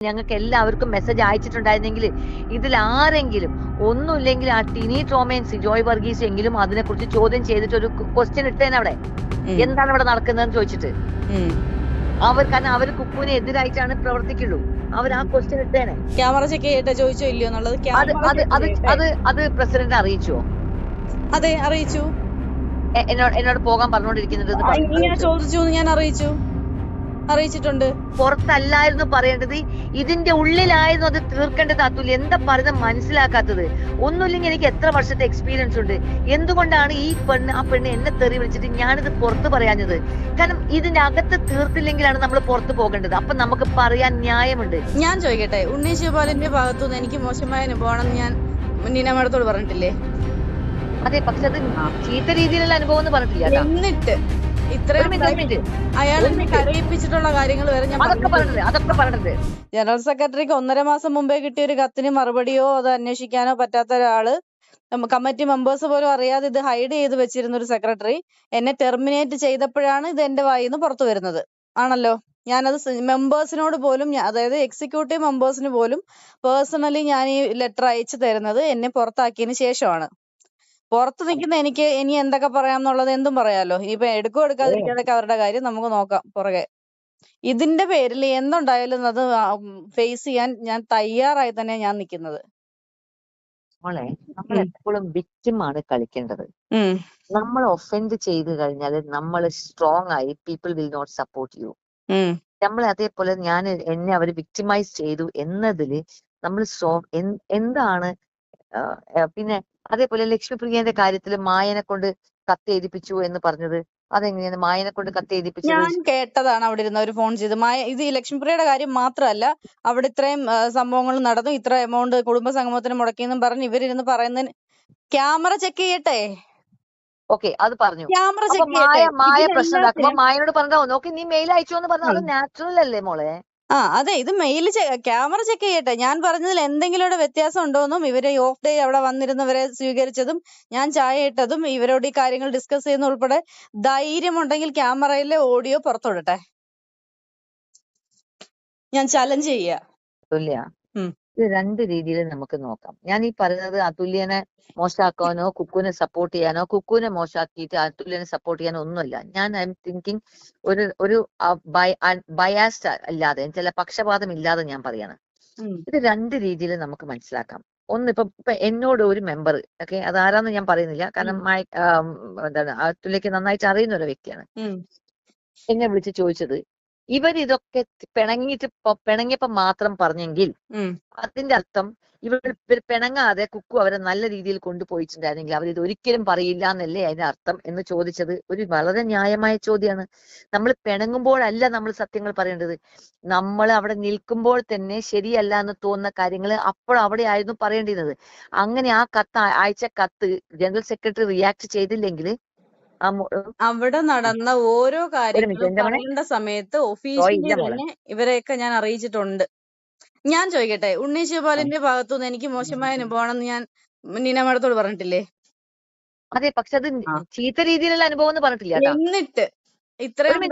ഞങ്ങൾക്ക് എല്ലാവർക്കും മെസ്സേജ് അയച്ചിട്ടുണ്ടായിരുന്നെങ്കിൽ ഇതിൽ ആരെങ്കിലും ഒന്നുമില്ലെങ്കിൽ ആ ടിനി ടോമയും സിജോയ് വർഗീസ് എങ്കിലും അതിനെക്കുറിച്ച് ചോദ്യം ചെയ്തിട്ട് ഒരു ക്വസ്റ്റ്യൻ ഇട്ടേനെ അവിടെ എന്താണ് ഇവിടെ നടക്കുന്നതെന്ന് ചോദിച്ചിട്ട് കാരണം അവർ കുക്കുവിന് എതിരായിട്ടാണ് പ്രവർത്തിക്കുള്ളൂ. അവർ ആ ക്വസ്റ്റ്യൻ ഇട്ടേനെ. ക്യാമറ ചെക്ക് ചെയ്തിട്ട് ചോദിച്ചോ ഇല്ലയോ എന്നുള്ളത് അത് പ്രസിഡന്റ് അറിയിച്ചോ? അതെ, അറിയിച്ചു. എന്നോട് പോകാൻ പറഞ്ഞോണ്ടിരിക്കുന്നത് ചോദിച്ചു, ഞാൻ അറിയിച്ചിട്ടുണ്ട്. പുറത്തല്ലായിരുന്നു പറയേണ്ടത്, ഇതിന്റെ ഉള്ളിലായിരുന്നു അത് തീർക്കേണ്ടത്. അതുല്യ എന്താ പറയുന്നത് മനസ്സിലാക്കാത്തത്? ഒന്നുമില്ലെങ്കിൽ എനിക്ക് എത്ര വർഷത്തെ എക്സ്പീരിയൻസ് ഉണ്ട്. എന്തുകൊണ്ടാണ് ആ പെണ്ണ് എന്നെ തെറി വിളിച്ചിട്ട് ഞാനിത് പുറത്ത് പറയാഞ്ഞത്? കാരണം ഇതിന്റെ അകത്ത് തീർത്തില്ലെങ്കിലാണ് നമ്മൾ പുറത്ത് പോകേണ്ടത്. അപ്പൊ നമുക്ക് പറയാൻ ന്യായമുണ്ട്. ഞാൻ ചോദിക്കട്ടെ, ഉണ്ണീഷ് ശിവപാലിന്റെ ഭാഗത്തുനിന്ന് എനിക്ക് മോശമായ അനുഭവമാണെന്ന് ഞാൻ നീന മാഡത്തോട് പറഞ്ഞിട്ടില്ലേ? അതെ, പക്ഷെ അത് ചീത്ത രീതിയിലുള്ള അനുഭവം എന്ന് പറഞ്ഞിട്ടില്ല. എന്നിട്ട് അയാൾ കരയിപ്പിച്ചിട്ടുള്ള കാര്യങ്ങൾ വരെ ഞാൻ അതൊക്കെ പറഞ്ഞത് ജനറൽ സെക്രട്ടറിക്ക് 1.5 മാസം മുമ്പേ കിട്ടിയ ഒരു കത്തിന് മറുപടിയോ അത് അന്വേഷിക്കാനോ പറ്റാത്ത ഒരാള്, കമ്മിറ്റി മെമ്പേഴ്സ് പോലും അറിയാതെ ഇത് ഹൈഡ് ചെയ്ത് വെച്ചിരുന്ന ഒരു സെക്രട്ടറി എന്നെ ടെർമിനേറ്റ് ചെയ്തപ്പോഴാണ് ഇത് എന്റെ വായിന്ന് പുറത്തു വരുന്നത്. ആണല്ലോ, ഞാനത് മെമ്പേഴ്സിനോട് പോലും, അതായത് എക്സിക്യൂട്ടീവ് മെമ്പേഴ്സിന് പോലും പേഴ്സണലി ഞാൻ ഈ ലെറ്റർ അയച്ചു തരുന്നത് എന്നെ പുറത്താക്കിയതിന് ശേഷമാണ്. പുറത്ത് നിൽക്കുന്ന എനിക്ക് ഇനി എന്തൊക്കെ പറയാമെന്നുള്ളത് എന്തും പറയാലോ. ഇനിയിപ്പോ എടുക്കോ എടുക്കാതിരിക്കാതൊക്കെ അവരുടെ കാര്യം, നമുക്ക് നോക്കാം പുറകെ. ഇതിന്റെ പേരിൽ എന്തുണ്ടായാലും അത് ഫേസ് ചെയ്യാൻ ഞാൻ തയ്യാറായി തന്നെ ഞാൻ നിൽക്കുന്നത്. മോളെ, നമ്മൾ എപ്പോഴും വിക്ടിം ആണ് കളിക്കേണ്ടത്. നമ്മൾ ഒഫൻഡ് ചെയ്ത് കഴിഞ്ഞാൽ നമ്മൾ സ്ട്രോങ് ആയി people will not support you. നമ്മൾ അതേപോലെ എന്നെ അവർ വിക്ടിമൈസ് ചെയ്തു എന്നതില് നമ്മൾ എന്താണ് പിന്നെ അതേപോലെ ലക്ഷ്മിപ്രിയന്റെ കാര്യത്തിൽ മായനെ കൊണ്ട് കത്തെഴുതിപ്പിച്ചു എന്ന് പറഞ്ഞത് അതെങ്ങനെയാണ്? മായനെ കൊണ്ട് കത്തെഴുതിപ്പിച്ചത് ഞാൻ കേട്ടതാണ്. അവിടെ ഇരുന്നവർ ഫോൺ ചെയ്ത് ഇത് ഈ ലക്ഷ്മിപ്രിയയുടെ കാര്യം മാത്രമല്ല, അവിടെ ഇത്രയും സംഭവങ്ങൾ നടന്നു, ഇത്ര എമൗണ്ട് കുടുംബസംഗമത്തിന് മുടക്കിയെന്നും പറഞ്ഞ് ഇവരിരുന്ന് പറയുന്നതിന് ക്യാമറ ചെക്ക് ചെയ്യട്ടെ. ഓക്കെ, അത് പറഞ്ഞു. ക്യാമറ ചെക്ക് മായ പ്രശ്നം ഉണ്ടാക്കുമ്പോ മായനോട് പറഞ്ഞോ, നോക്കി നീ മെയിൽ അയച്ചോ എന്ന് പറഞ്ഞാൽ അത് നാച്ചുറൽ അല്ലേ മോളെ? അതെ, ഇത് മെയിൽ ക്യാമറ ചെക്ക് ചെയ്യട്ടെ. ഞാൻ പറഞ്ഞതിൽ എന്തെങ്കിലും വ്യത്യാസം ഉണ്ടോന്നും, ഇവര് ഓഫ് ഡേ അവിടെ വന്നിരുന്നവരെ സ്വീകരിച്ചതും ഞാൻ ചായ ഇട്ടതും ഇവരോട് ഈ കാര്യങ്ങൾ ഡിസ്കസ് ചെയ്യുന്ന ഉൾപ്പെടെ ധൈര്യമുണ്ടെങ്കിൽ ക്യാമറയിലെ ഓഡിയോ പുറത്തുവിടട്ടെ. ഞാൻ ചലഞ്ച് ചെയ്യാ. ഇത് രണ്ട് രീതിയിൽ നമുക്ക് നോക്കാം. ഞാൻ ഈ പറയുന്നത് അതുല്യനെ മോശമാക്കാനോ കുക്കുവിനെ സപ്പോർട്ട് ചെയ്യാനോ, കുക്കുവിനെ മോശമാക്കിയിട്ട് അതുല്യനെ സപ്പോർട്ട് ചെയ്യാനോ ഒന്നുമല്ല. ഞാൻ ഐ എം തിങ്കിങ് ഒരു ബയാസ്ഡ് അല്ലാതെ, ചില പക്ഷപാതം ഇല്ലാതെ ഞാൻ പറയാണ്. ഇത് രണ്ട് രീതിയിൽ നമുക്ക് മനസ്സിലാക്കാം. ഒന്ന്, ഇപ്പൊ എന്നോട് ഒരു മെമ്പർ, ഓക്കെ, അതാരാന്ന് ഞാൻ പറയുന്നില്ല, കാരണം എന്താണ് അതുല്യക്ക് നന്നായിട്ട് അറിയുന്ന ഒരു വ്യക്തിയാണ്, എന്നെ വിളിച്ച് ചോദിച്ചത്, ഇവരിതൊക്കെ പിണങ്ങിയപ്പോ മാത്രം പറഞ്ഞെങ്കിൽ അതിന്റെ അർത്ഥം ഇവർ പിണങ്ങാതെ കുക്കു അവരെ നല്ല രീതിയിൽ കൊണ്ടുപോയിട്ടുണ്ടായിരുന്നെങ്കിൽ അവർ ഇത് ഒരിക്കലും പറയില്ല എന്നല്ലേ അതിന്റെ അർത്ഥം എന്ന് ചോദിച്ചത് ഒരു വളരെ ന്യായമായ ചോദ്യമാണ്. നമ്മൾ പിണങ്ങുമ്പോഴല്ല നമ്മൾ സത്യങ്ങൾ പറയേണ്ടത്. നമ്മൾ അവിടെ നിൽക്കുമ്പോൾ തന്നെ ശരിയല്ല എന്ന് തോന്നുന്ന കാര്യങ്ങൾ അപ്പോൾ അവിടെ ആയിരുന്നു പറയേണ്ടിരുന്നത്. അങ്ങനെ ആ അയച്ച കത്ത് ജനറൽ സെക്രട്ടറി റിയാക്ട് ചെയ്തില്ലെങ്കിൽ അവിടെ നടന്ന ഓരോ കാര്യങ്ങളും പറയേണ്ട സമയത്ത് ഒഫീഷ്യലി തന്നെ ഇവരെയൊക്കെ ഞാൻ അറിയിച്ചിട്ടുണ്ട്. ഞാൻ ചോദിക്കട്ടെ, ഉണ്ണീഷ് ശിവപാലിന്റെ ഭാഗത്തുനിന്ന് എനിക്ക് മോശമായ അനുഭവമാണെന്ന് ഞാൻ നീന മാഡത്തോട് പറഞ്ഞിട്ടില്ലേ? അതെ, പക്ഷെ അത് ചീത്ത രീതിയിലുള്ള അനുഭവം എന്ന് പറഞ്ഞിട്ടില്ല. എന്നിട്ട് ഇത്രയും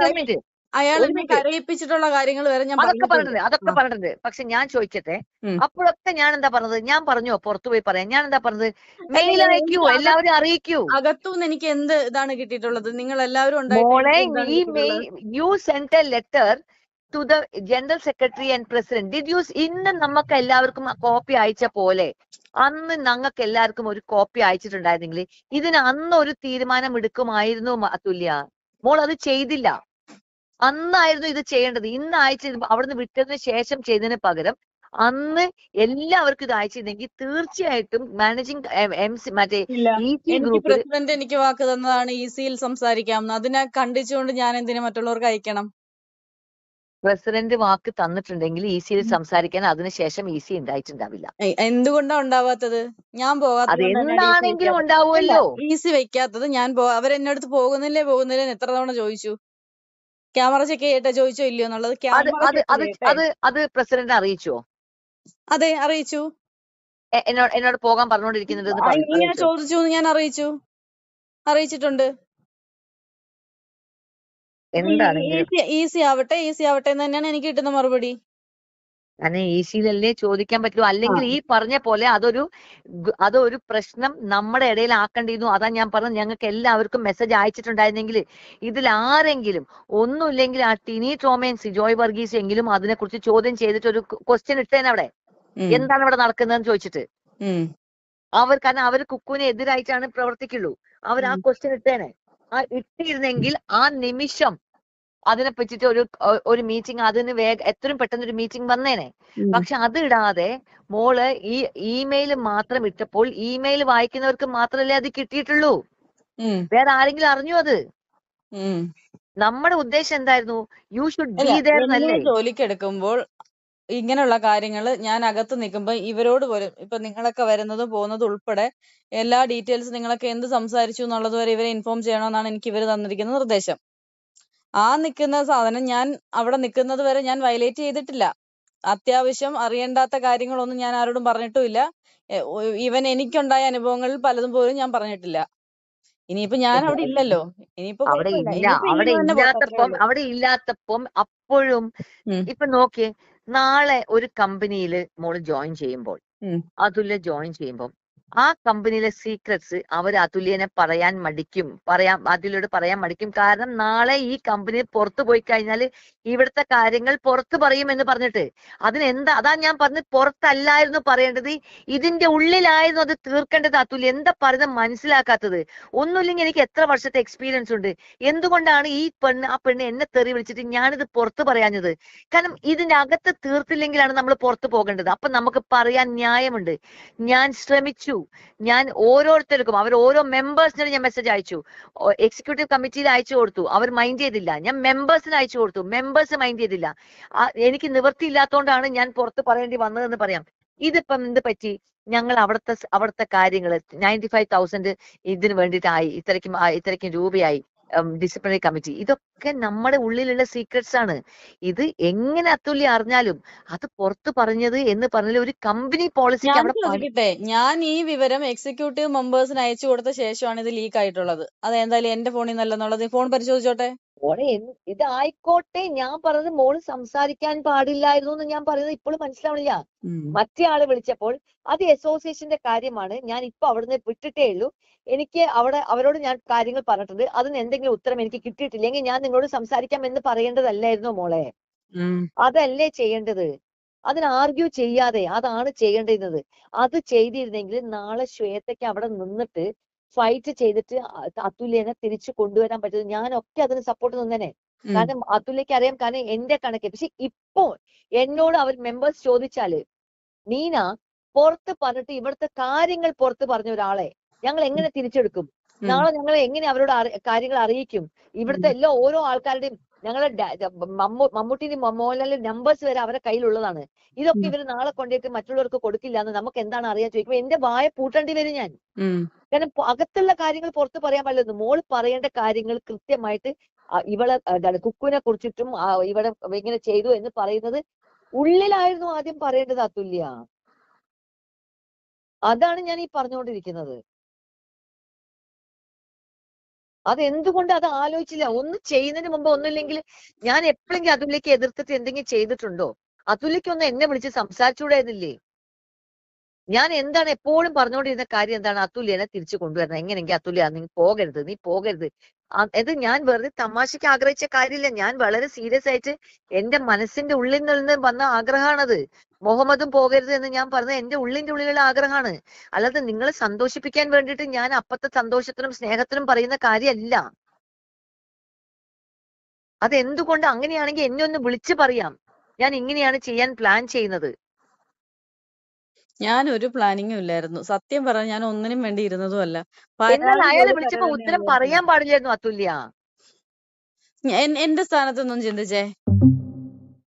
അയാൾ കരയിപ്പിച്ചിട്ടുള്ള കാര്യങ്ങൾ വരെ ഞാൻ അതൊക്കെ പറഞ്ഞിട്ടുണ്ട്. പക്ഷെ ഞാൻ ചോദിക്കട്ടെ, അപ്പോഴൊക്കെ ഞാൻ എന്താ പറഞ്ഞത്? ഞാൻ പറഞ്ഞോ പുറത്തു പോയി പറയാം? ഞാൻ എന്താ പറഞ്ഞത്? മെയിൽ അയക്കൂ, എല്ലാവരും അറിയിക്കൂ. അകത്തുനിന്ന് എനിക്ക് എന്ത് ഇതാണ് കിട്ടിയിട്ടുള്ളത്? നിങ്ങൾ എല്ലാവരും you send a letter to the general secretary and president. Did you? ഇന്ന് നമുക്ക് എല്ലാവർക്കും കോപ്പി അയച്ച പോലെ അന്ന് ഞങ്ങൾക്ക് എല്ലാവർക്കും ഒരു കോപ്പി അയച്ചിട്ടുണ്ടായിരുന്നെങ്കിൽ ഇതിന് അന്ന് ഒരു തീരുമാനം എടുക്കുമായിരുന്നു അതുല്യ. മോൾ അത് ചെയ്തില്ല. അന്നായിരുന്നു ഇത് ചെയ്യേണ്ടത്. ഇന്ന് അയച്ചു അവിടുന്ന് വിട്ടതിന് ശേഷം ചെയ്തതിന് പകരം അന്ന് എല്ലാവർക്കും ഇത് അയച്ചിരുന്നെങ്കിൽ തീർച്ചയായിട്ടും മാനേജിംഗ് മറ്റേ പ്രസിഡന്റ് എനിക്ക് വാക്ക് തന്നതാണ് ഈസിയിൽ സംസാരിക്കാം. അതിനെ കണ്ടിച്ചുകൊണ്ട് ഞാൻ എന്തിനു മറ്റുള്ളവർക്ക് അയക്കണം? പ്രസിഡന്റ് വാക്ക് തന്നിട്ടുണ്ടെങ്കിൽ ഈസിയിൽ സംസാരിക്കാൻ അതിനുശേഷം ഈസി ഉണ്ടായിട്ടുണ്ടാവില്ല. എന്തുകൊണ്ടാണ് ഉണ്ടാവാത്തത്? ഞാൻ അതെന്താണെങ്കിലും ഉണ്ടാവുമല്ലോ. ഈസി വെക്കാത്തത് ഞാൻ അവരെന്നടുത്ത് പോകുന്നില്ലേ എത്ര തവണ ചോദിച്ചു? ക്യാമറ ചെക്ക് ചെയ്യട്ടെ, ചോദിച്ചോ ഇല്ലയോ എന്നുള്ളത്. അത് പ്രസിഡന്റ് അറിയിച്ചോ? അതെ, അറിയിച്ചു. എന്നോട് പോകാൻ പറഞ്ഞോണ്ടിരിക്കുന്നത് ചോദിച്ചു, ഞാൻ അറിയിച്ചിട്ടുണ്ട്. ഈസി ആവട്ടെ എന്ന് തന്നെയാണ് എനിക്ക് കിട്ടുന്ന മറുപടി. കാരണം ഈസിയിലല്ലേ ചോദിക്കാൻ പറ്റുള്ളൂ. ആ അല്ലെങ്കിൽ ഈ പറഞ്ഞ പോലെ അതൊരു പ്രശ്നം നമ്മുടെ ഇടയിൽ ആക്കേണ്ടിയിരുന്നു. അതാ ഞാൻ പറഞ്ഞത്, ഞങ്ങൾക്ക് എല്ലാവർക്കും മെസ്സേജ് അയച്ചിട്ടുണ്ടായിരുന്നെങ്കിൽ ഇതിൽ ആരെങ്കിലും ഒന്നുമില്ലെങ്കിൽ ആ ടിനി ടോമയും സിജോയ് വർഗീസ് എങ്കിലും അതിനെക്കുറിച്ച് ചോദ്യം ചെയ്തിട്ട് ഒരു ക്വസ്റ്റ്യൻ ഇട്ടേനെ അവിടെ, എന്താണ് ഇവിടെ നടക്കുന്നതെന്ന് ചോദിച്ചിട്ട്. കാരണം അവർ കുക്കുവിന് എതിരായിട്ടാണ് പ്രവർത്തിക്കുള്ളൂ. അവർ ആ ക്വസ്റ്റ്യൻ ഇട്ടേനെ. ആ ഇട്ടിരുന്നെങ്കിൽ ആ നിമിഷം അതിനെ പറ്റിട്ട് ഒരു മീറ്റിംഗ്, അതിന് എത്രയും പെട്ടെന്ന് ഒരു മീറ്റിംഗ് വന്നേനെ. പക്ഷെ അത് ഇടാതെ മോള് ഈ ഇമെയിൽ മാത്രം ഇട്ടപ്പോൾ ഇമെയിൽ വായിക്കുന്നവർക്ക് മാത്രമല്ലേ അത് കിട്ടിയിട്ടുള്ളൂ. വേറെ ആരെങ്കിലും അറിഞ്ഞു അത്? നമ്മുടെ ഉദ്ദേശം എന്തായിരുന്നു? യു ഷുഡ് ബി ദേർ എന്നല്ലേ. ജോലിക്കെടുക്കുമ്പോൾ ഇങ്ങനെയുള്ള കാര്യങ്ങൾ ഞാൻ അകത്ത് നിൽക്കുമ്പോ ഇവരോട് പോലും, ഇപ്പൊ നിങ്ങളൊക്കെ വരുന്നതും പോകുന്നതും ഉൾപ്പെടെ എല്ലാ ഡീറ്റെയിൽസ് നിങ്ങളൊക്കെ എന്ത് സംസാരിച്ചു എന്നുള്ളത് വരെ ഇവരെ ഇൻഫോം ചെയ്യണമെന്നാണ് എനിക്ക് ഇവർ തന്നിരിക്കുന്ന നിർദ്ദേശം. ആ നിൽക്കുന്ന സാധനം ഞാൻ അവിടെ നിൽക്കുന്നത് വരെ ഞാൻ വയലേറ്റ് ചെയ്തിട്ടില്ല. അത്യാവശ്യം അറിയേണ്ടാത്ത കാര്യങ്ങളൊന്നും ഞാൻ ആരോടും പറഞ്ഞിട്ടുമില്ല. ഈവൻ എനിക്കുണ്ടായ അനുഭവങ്ങളിൽ പലതും പോലും ഞാൻ പറഞ്ഞിട്ടില്ല. ഇനിയിപ്പോ ഞാൻ അവിടെ ഇല്ലല്ലോ, ഇനിയിപ്പോ അവിടെ കുഴപ്പമില്ല, ഇല്ല, ഇനിയിപ്പോ അവിടെ ഇങ്ങനെ തന്നെ പോട്ടെ, അത്രേ ഉള്ളൂ. അവിടെ ഇല്ലാത്തപ്പം അപ്പോഴും ഇപ്പൊ നോക്കിയേ, നാളെ ഒരു കമ്പനിയിൽ മോള് ജോയിൻ ചെയ്യുമ്പോൾ, അതുല്യ ജോയിൻ ചെയ്യുമ്പോൾ ആ കമ്പനിയിലെ സീക്രട്സ് അവർ അതുല്യനെ പറയാൻ മടിക്കും. അതിലൂടെ പറയാൻ മടിക്കും. കാരണം നാളെ ഈ കമ്പനി പുറത്തു പോയി കഴിഞ്ഞാൽ ഇവിടുത്തെ കാര്യങ്ങൾ പുറത്ത് പറയും എന്ന് പറഞ്ഞിട്ട്. അതാ ഞാൻ പറഞ്ഞത്, പുറത്തല്ലായിരുന്നു പറയേണ്ടത്, ഇതിന്റെ ഉള്ളിലായിരുന്നു അത് തീർക്കേണ്ടത്. അതുല്യ എന്താ പറയുന്നത് മനസ്സിലാക്കാത്തത്? ഒന്നുമില്ലെങ്കിൽ എനിക്ക് എത്ര വർഷത്തെ എക്സ്പീരിയൻസ് ഉണ്ട്. എന്തുകൊണ്ടാണ് ആ പെണ്ണ് എന്നെ തെറി വിളിച്ചിട്ട് ഞാനിത് പുറത്ത് പറയാഞ്ഞത്? കാരണം ഇതിന്റെ അകത്ത് തീർത്തില്ലെങ്കിലാണ് നമ്മൾ പുറത്തു പോകേണ്ടത്. അപ്പൊ നമുക്ക് പറയാൻ ന്യായമുണ്ട്. ഞാൻ ശ്രമിച്ചു. ഞാൻ ഓരോരുത്തർക്കും, ഓരോ മെമ്പേഴ്സിനും ഞാൻ മെസ്സേജ് അയച്ചു. എക്സിക്യൂട്ടീവ് കമ്മിറ്റിയിൽ അയച്ചു കൊടുത്തു, അവർ മൈൻഡ് ചെയ്തില്ല. ഞാൻ മെമ്പേഴ്സിന് അയച്ചു കൊടുത്തു, മെമ്പേഴ്സ് മൈൻഡ് ചെയ്തില്ല. എനിക്ക് നിവൃത്തിയില്ലാത്തതുകൊണ്ടാണ് ഞാൻ പുറത്ത് പറയേണ്ടി വന്നതെന്ന് പറയാം. ഇതിപ്പം എന്ത് പറ്റി? ഞങ്ങൾ അവിടുത്തെ കാര്യങ്ങൾ 95,000 ഇതിന് വേണ്ടിയിട്ടായി, ഇത്രയ്ക്കും രൂപയായി ഡിസിപ്ലിനറി കമ്മിറ്റി. ഇതൊക്കെ നമ്മുടെ ഉള്ളിലുള്ള സീക്രട്സ് ആണ്. ഇത് എങ്ങനെ അതുല്യ അറിഞ്ഞാലും അത് പുറത്ത് പറഞ്ഞത് എന്ന് പറഞ്ഞാൽ ഒരു കമ്പനി പോളിസിക്ക് അവിടെ ചോദിക്കട്ടെ, ഞാൻ ഈ വിവരം എക്സിക്യൂട്ടീവ് മെമ്പേഴ്സിന് അയച്ചു കൊടുത്ത ശേഷമാണ് ഇത് ലീക്ക് ആയിട്ടുള്ളത്. അത് എന്തായാലും എന്റെ ഫോണിൽ നിന്നല്ലെന്നുള്ളത് ഫോൺ പരിശോധിച്ചോട്ടെ. മോളെ ഇതായിക്കോട്ടെ, ഞാൻ പറഞ്ഞത് മോള് സംസാരിക്കാൻ പാടില്ലായിരുന്നു എന്ന് ഞാൻ പറയുന്നത് ഇപ്പോഴും മനസ്സിലാവണില്ല. മറ്റേ ആള് വിളിച്ചപ്പോൾ അത് അസോസിയേഷന്റെ കാര്യമാണ്, ഞാൻ ഇപ്പൊ അവിടുന്ന് വിട്ടിട്ടേ ഉള്ളൂ, എനിക്ക് അവരോട് ഞാൻ കാര്യങ്ങൾ പറഞ്ഞിട്ടുണ്ട്, അതിന് എന്തെങ്കിലും ഉത്തരം എനിക്ക് കിട്ടിയിട്ടില്ലെങ്കിൽ ഞാൻ നിങ്ങളോട് സംസാരിക്കാം എന്ന് പറയേണ്ടതല്ലായിരുന്നോ മോളെ? അതല്ലേ ചെയ്യേണ്ടത്? അതിന് ആർഗ്യൂ ചെയ്യാതെ അതാണ് ചെയ്യേണ്ടിരുന്നത്. അത് ചെയ്തിരുന്നെങ്കിൽ നാളെ ശ്വേതയ്ക്ക് അവിടെ നിന്നിട്ട് ഫൈറ്റ് ചെയ്തിട്ട് അതുല്യനെ തിരിച്ചു കൊണ്ടുവരാൻ പറ്റുന്നത്. ഞാനൊക്കെ അതിന് സപ്പോർട്ട് നിന്നേനെ. കാരണം അതുല്യക്ക് അറിയാം, കാരണം എന്റെ കണക്ക്. പക്ഷെ ഇപ്പോ എന്നോട് അവർ മെമ്പേഴ്സ് ചോദിച്ചാല്, നീന പുറത്ത് പറഞ്ഞിട്ട് ഇവിടുത്തെ കാര്യങ്ങൾ പുറത്ത് പറഞ്ഞ ഒരാളെ ഞങ്ങൾ എങ്ങനെ തിരിച്ചെടുക്കും? നാളെ ഞങ്ങൾ എങ്ങനെ അവരോട് കാര്യങ്ങൾ അറിയിക്കും? ഇവിടുത്തെ ഓരോ ആൾക്കാരുടെയും, ഞങ്ങളുടെ മമ്മൂട്ടിന്റെയും മോഹൻലാലിന്റെ നമ്പേഴ്സ് വരെ അവരുടെ കയ്യിലുള്ളതാണ്. ഇതൊക്കെ ഇവര് നാളെ കൊണ്ടുപോയിട്ട് മറ്റുള്ളവർക്ക് കൊടുക്കില്ല എന്ന് നമുക്ക് എന്താണ് അറിയാൻ ചോദിക്കുമ്പോ എന്റെ വായ പൂട്ടേണ്ടി വരും ഞാൻ. കാരണം അകത്തുള്ള കാര്യങ്ങൾ പുറത്ത് പറയാൻ പാടില്ലെന്ന്. മോൾ പറയേണ്ട കാര്യങ്ങൾ കൃത്യമായിട്ട് എന്താണ് കുക്കുവിനെ കുറിച്ചിട്ടും ഇവിടെ ഇങ്ങനെ ചെയ്തു എന്ന് പറയുന്നത് ഉള്ളിലായിരുന്നു ആദ്യം പറയേണ്ടത് അതുല്യ. അതാണ് ഞാൻ ഈ പറഞ്ഞുകൊണ്ടിരിക്കുന്നത്. അതെന്തുകൊണ്ട് അത് ആലോചിച്ചില്ല? ഒന്നും ചെയ്യുന്നതിന് മുമ്പ്, ഒന്നുമില്ലെങ്കിൽ ഞാൻ എപ്പോഴെങ്കിലും അതുല്യക്ക് എതിർത്തിട്ട് എന്തെങ്കിലും ചെയ്തിട്ടുണ്ടോ? അതുല്യക്കൊന്നും എന്നെ വിളിച്ച് സംസാരിച്ചുകൂടായിരുന്നില്ലേ? ഞാൻ എന്താണ് എപ്പോഴും പറഞ്ഞുകൊണ്ടിരുന്ന കാര്യം എന്താണ്? അതുല്യനെ തിരിച്ചു കൊണ്ടുവരണം. എങ്ങനെയെങ്കിൽ അതുല്യ നീ പോകരുത്. ഇത് ഞാൻ വെറുതെ തമാശക്ക് ആഗ്രഹിച്ച കാര്യമില്ല. ഞാൻ വളരെ സീരിയസ് ആയിട്ട് എന്റെ മനസ്സിന്റെ ഉള്ളിൽ നിന്ന് വന്ന ആഗ്രഹമാണത്. മുഹമ്മദും പോകരുത് എന്ന് ഞാൻ പറഞ്ഞത് എന്റെ ഉള്ളിലുള്ള ആഗ്രഹമാണ്. അല്ലാതെ നിങ്ങളെ സന്തോഷിപ്പിക്കാൻ വേണ്ടിയിട്ട് ഞാൻ അപ്പത്തെ സന്തോഷത്തിനും സ്നേഹത്തിനും പറയുന്ന കാര്യമല്ല. അതെന്തുകൊണ്ട് അങ്ങനെയാണെങ്കിൽ എന്നെ ഒന്ന് വിളിച്ചു പറയാം, ഞാൻ ഇങ്ങനെയാണ് ചെയ്യാൻ പ്ലാൻ ചെയ്യുന്നത്. ഞാൻ ഒരു പ്ലാനിങ്ങും ഇല്ലായിരുന്നു. സത്യം പറഞ്ഞാൽ ഞാൻ ഒന്നിനും വേണ്ടി ഇരുന്നതും അല്ല. എന്നാൽ അയാളെ വിളിച്ചപ്പോ ഉത്തരം പറയാൻ പാടില്ലായിരുന്നു അതുല്യ? എന്റെ സ്ഥാനത്തൊന്നും ചിന്തിച്ചേ.